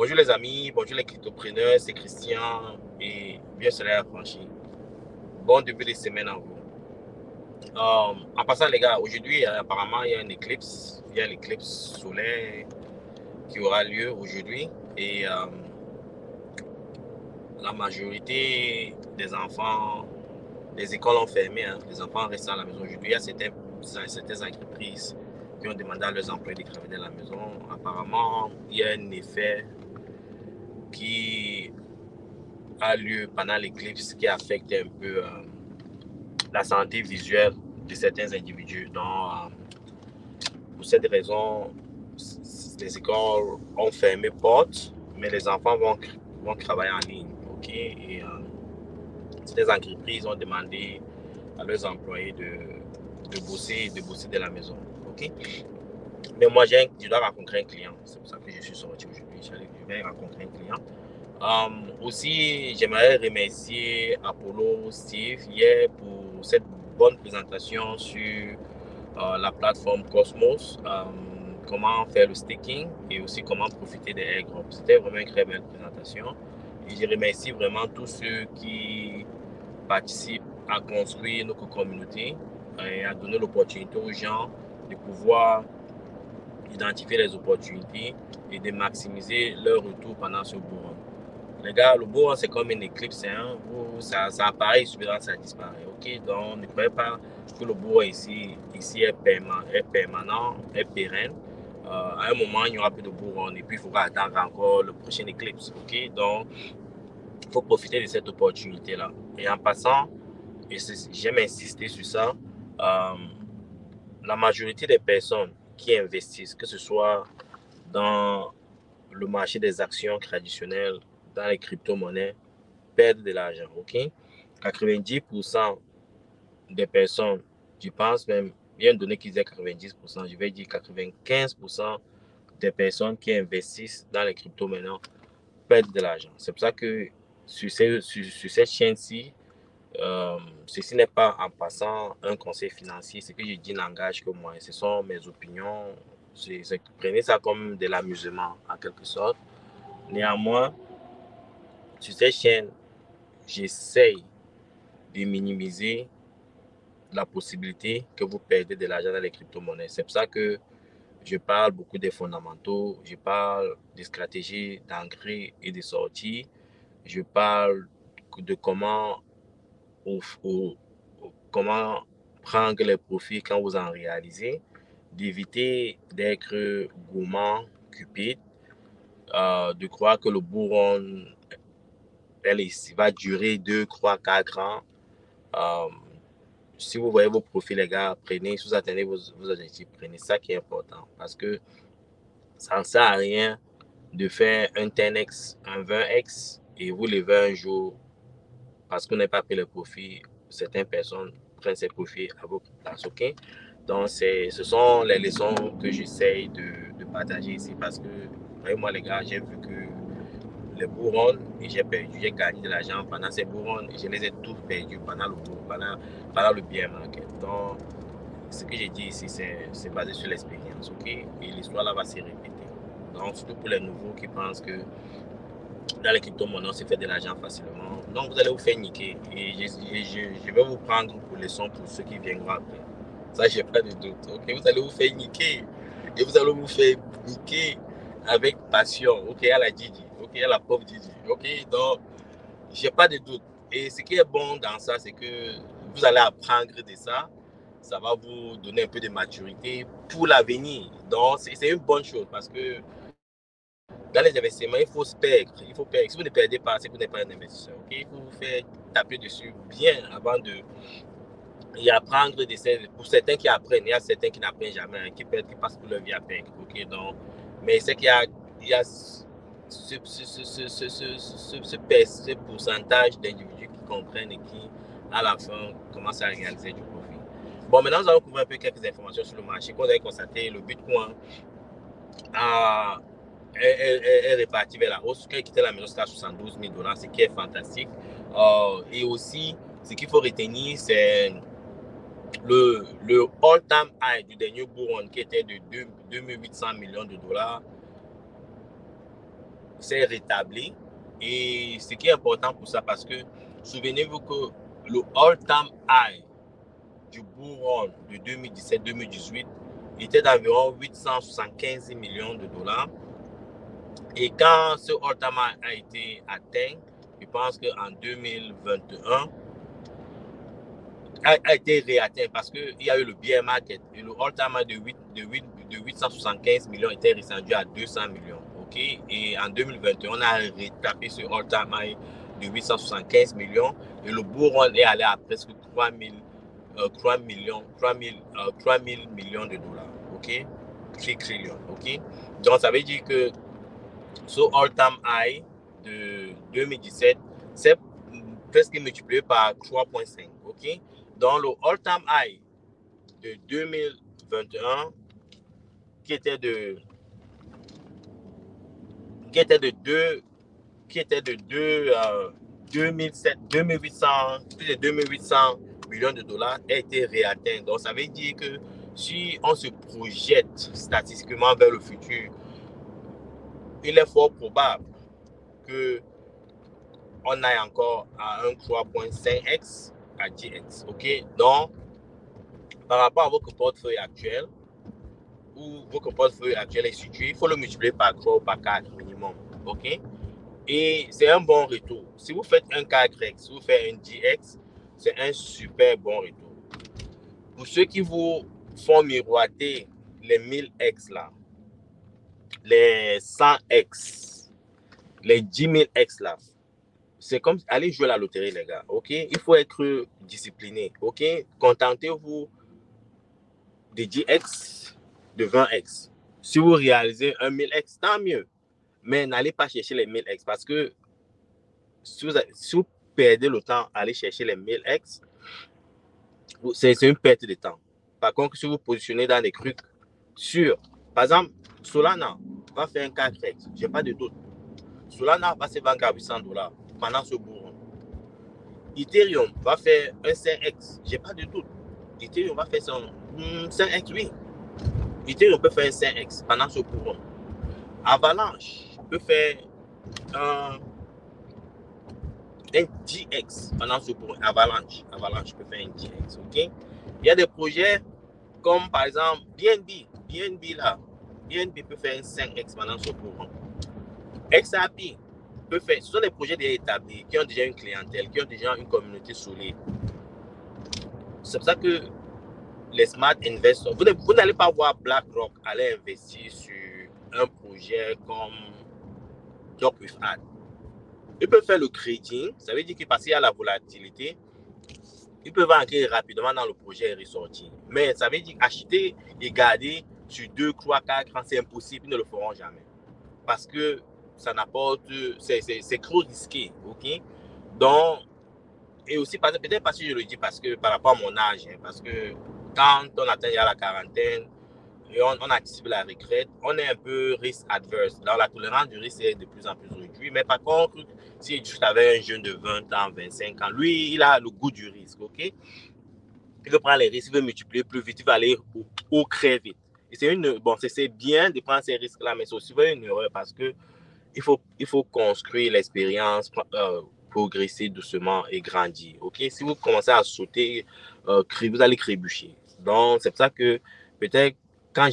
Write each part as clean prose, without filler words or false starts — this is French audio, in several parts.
Bonjour les amis, bonjour les cryptopreneurs, c'est Christian et bien cela franchi. Bon début de semaine à vous. En passant les gars, aujourd'hui apparemment il y a une éclipse, solaire qui aura lieu aujourd'hui et la majorité des enfants, les écoles ont fermé, hein, les enfants restent à la maison aujourd'hui. Il y a certaines entreprises qui ont demandé à leurs employés de travailler à la maison. Apparemment, il y a un effet qui a lieu pendant l'éclipse qui affecte un peu la santé visuelle de certains individus. Donc, pour cette raison, les écoles ont fermé portes, mais les enfants vont travailler en ligne. Ok? Et ces entreprises ont demandé à leurs employés de bosser de la maison. Ok? Mais moi, je dois rencontrer un client. C'est pour ça que je suis sorti aujourd'hui. Je vais rencontrer un client. Aussi, j'aimerais remercier Apollo Steve hier pour cette bonne présentation sur la plateforme Cosmos, comment faire le staking et aussi comment profiter des airdrops. C'était vraiment une très belle présentation. Et je remercie vraiment tous ceux qui participent à construire notre communauté et à donner l'opportunité aux gens de pouvoir identifier les opportunités et de maximiser leur retour pendant ce beau run. Les gars, le beau, c'est comme une éclipse, hein, où ça apparaît, souvent ça disparaît. Ok, donc ne croyez pas que le beau ici est permanent, est pérenne. À un moment, il n'y aura plus de beau run et puis il faudra attendre encore le prochain éclipse. Ok, donc il faut profiter de cette opportunité-là. Et en passant, et j'aime insister sur ça, la majorité des personnes qui investissent, que ce soit dans le marché des actions traditionnelles, dans les crypto-monnaies, perdre de l'argent, ok? 90% des personnes, je pense même, il y a une donnée qui disait 90%, je vais dire 95% des personnes qui investissent dans les cryptos maintenant perdent de l'argent. C'est pour ça que sur cette chaîne-ci, ceci n'est pas en passant un conseil financier. Ce que je dis n'engage que moi. Ce sont mes opinions. Prenez ça comme de l'amusement, en quelque sorte. Néanmoins, sur cette chaîne, j'essaye de minimiser la possibilité que vous perdez de l'argent dans les crypto-monnaies. C'est pour ça que je parle beaucoup des fondamentaux, je parle des stratégies d'entrée et de sortie, je parle de comment prendre les profits quand vous en réalisez, d'éviter d'être gourmand, cupide, de croire que le bourron va durer 2, 3, 4 ans. Euh, si vous voyez vos profils, les gars, prenez, si vous atteignez vos objectifs, prenez ça qui est important. Parce que ça ne sert à rien de faire un 10x, un 20x et vous levez un jour parce qu'on n'a pas pris le profit. Certaines personnes prennent ces profits à votre place, ok? Donc, ce sont les leçons que j'essaye de partager ici parce que, voyez, moi, les gars, j'ai vu que les bourrons et j'ai gagné de l'argent pendant ces bourrons et je les ai tous perdus pendant le bear market. Donc, ce que j'ai dit ici, c'est basé sur l'expérience, ok? Et l'histoire là va se répéter. Donc, surtout pour les nouveaux qui pensent que dans les crypto-monnaies, on se fait de l'argent facilement. Donc, vous allez vous faire niquer. Et je vais vous prendre pour leçon pour ceux qui viendront après. Ça, j'ai pas de doute. Ok, vous allez vous faire niquer. Et vous allez vous faire niquer avec passion. Ok, à la Didi. Ok, à la pauvre Didi. Ok, donc, j'ai pas de doute. Et ce qui est bon dans ça, c'est que vous allez apprendre de ça. Ça va vous donner un peu de maturité pour l'avenir. Donc, c'est une bonne chose parce que dans les investissements, il faut se perdre. Il faut perdre. Si vous ne perdez pas, c'est que vous n'êtes pas un investisseur. Okay? Il faut vous faire taper dessus bien avant de y apprendre. Pour certains qui apprennent, il y a certains qui n'apprennent jamais, hein, qui perdent, qui passent pour leur vie à perdre. Okay? Donc, mais c'est qu'il y a ce pourcentage d'individus qui comprennent et qui, à la fin, commencent à réaliser du profit. Bon, maintenant, nous allons couvrir un peu quelques informations sur le marché. Comme vous avez constaté, le Bitcoin a est réparti vers la hausse. Quand il quittait la maison, c'était à 72 000 dollars, ce qui est fantastique. Et aussi, ce qu'il faut retenir, c'est le all-time high du dernier bull run qui était de 2 800 millions de dollars s'est rétabli. Et ce qui est important pour ça, parce que souvenez-vous que le all-time high du bull run de 2017-2018 était d'environ 875 millions de dollars. Et quand ce all-time high a été atteint, je pense qu'en 2021, a été réatteint parce qu'il y a eu le bear market. Et le all-time high de 875 millions était descendu à 200 millions. Okay? Et en 2021, on a retapé ce all-time high de 875 millions. Et le bull run est allé à presque 3 000 millions de dollars. OK? 3 trillions. OK? Donc, ça veut dire que ce all-time high de 2017, c'est presque multiplié par 3,5. OK? Dans le all-time high de 2021, qui était de 2800 millions de dollars, a été réatteint. Donc, ça veut dire que si on se projette statistiquement vers le futur, il est fort probable qu'on aille encore à un 3,5x à 10x. OK? Donc, par rapport à votre portefeuille actuel, où votre portefeuille actuel est situé, il faut le multiplier par 3 ou par 4 minimum. OK? Et c'est un bon retour. Si vous faites un 4x, si vous faites un 10x, c'est un super bon retour. Pour ceux qui vous font miroiter les 1000x là, les 100x, les 10 000x là, c'est comme aller jouer à la loterie, les gars. OK? Il faut être discipliné. OK? Contentez-vous de 10x, de 20x. Si vous réalisez un 1000x, tant mieux. Mais n'allez pas chercher les 1000x parce que si vous perdez le temps à aller chercher les 1000x, c'est une perte de temps. Par contre, si vous positionnez dans des trucs sûrs, par exemple, Solana va faire un 4x, je n'ai pas de doute. Solana va se vendre à 800 dollars pendant ce bourron. Ethereum va faire un 5x, je n'ai pas de doute. Ethereum va faire son 5x, oui. Ethereum peut faire un 5x pendant ce bourron. Avalanche peut faire un 10x pendant ce bourron. Avalanche peut faire un 10x, ok? Il y a des projets comme par exemple BNB peut faire un 5x pendant ce bourron. XRP peut faire, ce sont des projets déjà établis, qui ont déjà une clientèle, qui ont déjà une communauté solide. C'est pour ça que les smart investors, vous n'allez pas voir BlackRock aller investir sur un projet comme Talk with Ad. Ils peuvent faire le trading, ça veut dire que parce qu'il y a la volatilité, ils peuvent entrer rapidement dans le projet et ressortir. Mais ça veut dire acheter et garder sur 2, 3, 4 ans, c'est impossible, ils ne le feront jamais. Parce que ça n'apporte, c'est trop risqué, ok? Donc, et aussi, peut-être parce que je le dis parce que par rapport à mon âge, hein, parce que quand on atteint la quarantaine, et on anticipe la retraite, on est un peu risque adverse. Donc, la tolérance du risque est de plus en plus réduite. Mais par contre, si juste avec un jeune de 20 ans, 25 ans, lui, il a le goût du risque, ok? Il veut prendre les risques, il veut multiplier plus vite, il va aller au très vite. Et c'est bien de prendre ces risques-là, mais c'est aussi une erreur parce que il faut construire l'expérience, progresser doucement et grandir, ok? Si vous commencez à sauter, vous allez trébucher. Donc, c'est pour ça que peut-être quand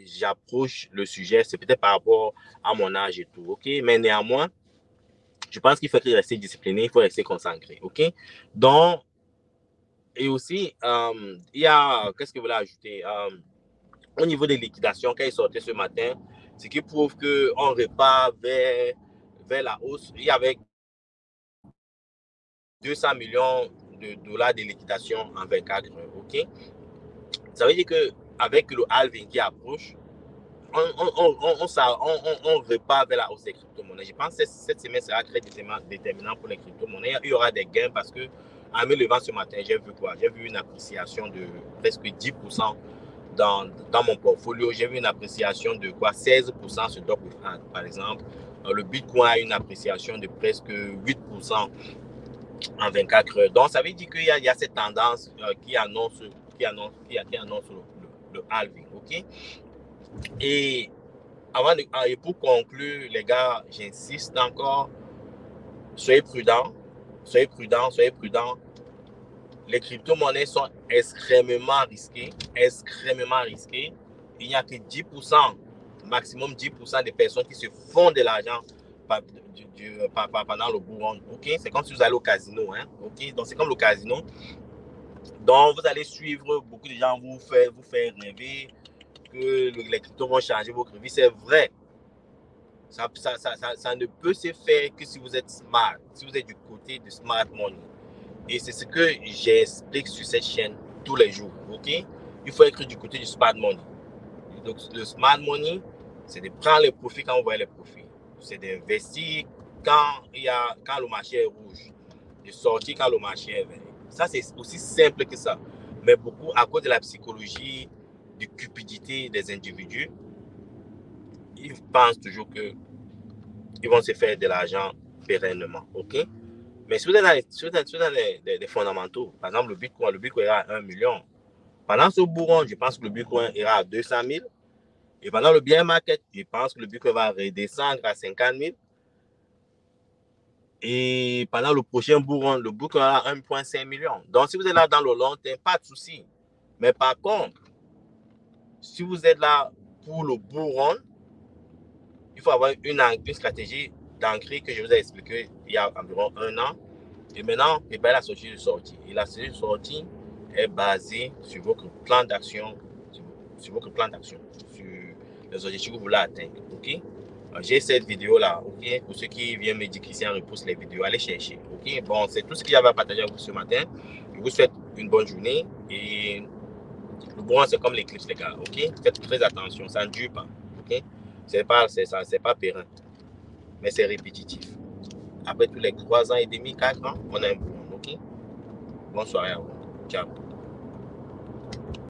j'approche le sujet, c'est peut-être par rapport à mon âge et tout, ok? Mais néanmoins, je pense qu'il faut rester discipliné, il faut rester concentré, ok? Donc, et aussi, il y a, qu'est-ce que vous voulez ajouter? Au niveau des liquidations, quand ils sortaient ce matin, ce qui prouve qu'on repart vers la hausse. Il y avait 200 millions de dollars de liquidation en 24 heures, ok? Ça veut dire qu'avec le halving qui approche, on repart vers la hausse des crypto-monnaies. Je pense que cette semaine sera très déterminant pour les crypto-monnaies. Il y aura des gains parce que, en me levant ce matin, j'ai vu quoi? J'ai vu une appréciation de presque 10% dans mon portfolio. J'ai vu une appréciation de quoi? 16% sur Doc with Hand, par exemple. Le Bitcoin a une appréciation de presque 8% en 24 heures. Donc, ça veut dire qu'il y a cette tendance qui annonce le halving, ok? Et et pour conclure, les gars, j'insiste encore, soyez prudents, soyez prudents, soyez prudents. Les crypto-monnaies sont extrêmement risquées, extrêmement risquées. Il n'y a que 10%, maximum 10% des personnes qui se font de l'argent pendant le bull run. Okay? C'est comme si vous allez au casino. Hein? Okay? Donc, c'est comme le casino. Donc, vous allez suivre, beaucoup de gens vous faire rêver que les cryptos vont changer votre vie. C'est vrai. Ça ne peut se faire que si vous êtes smart, si vous êtes du côté de smart money. Et c'est ce que j'explique sur cette chaîne tous les jours. Okay? Il faut être du côté du smart money. Donc, le smart money, c'est de prendre les profits quand vous voyez les profits. C'est d'investir quand le marché est rouge. De sortir quand le marché est vert. Ça, c'est aussi simple que ça. Mais beaucoup, à cause de la psychologie, de cupidité des individus, ils pensent toujours qu'ils vont se faire de l'argent pérennement. OK? Mais si vous êtes dans les fondamentaux, par exemple, le Bitcoin ira à 1 million. Pendant ce bull run, je pense que le Bitcoin ira à 200 000. Et pendant le bear market, je pense que le Bitcoin va redescendre à 50 000. Et pendant le prochain bull run, le Bitcoin ira à 1,5 million. Donc, si vous êtes là dans le long terme, pas de souci. Mais par contre, si vous êtes là pour le bull run, il faut avoir une stratégie d'ancrer que je vous ai expliqué il y a environ 1 an. Et maintenant, préparez la stratégie de sortie. Et la stratégie de sortie est basée sur votre plan d'action, sur votre plan d'action, sur les objectifs que vous voulez atteindre. OK? J'ai cette vidéo-là, OK? Pour ceux qui viennent me dire Christian repousse les vidéos, allez chercher. OK? Bon, c'est tout ce qu'il y avait à partager avec vous ce matin. Je vous souhaite une bonne journée. Et le bon, c'est comme l'éclipse, les gars. OK? Faites très attention, ça ne dure pas. OK? C'est pas périn, mais c'est répétitif. Après tous les 3 ans et demi, 4 ans, on a un bon. OK? Bonne soirée à vous. Ciao.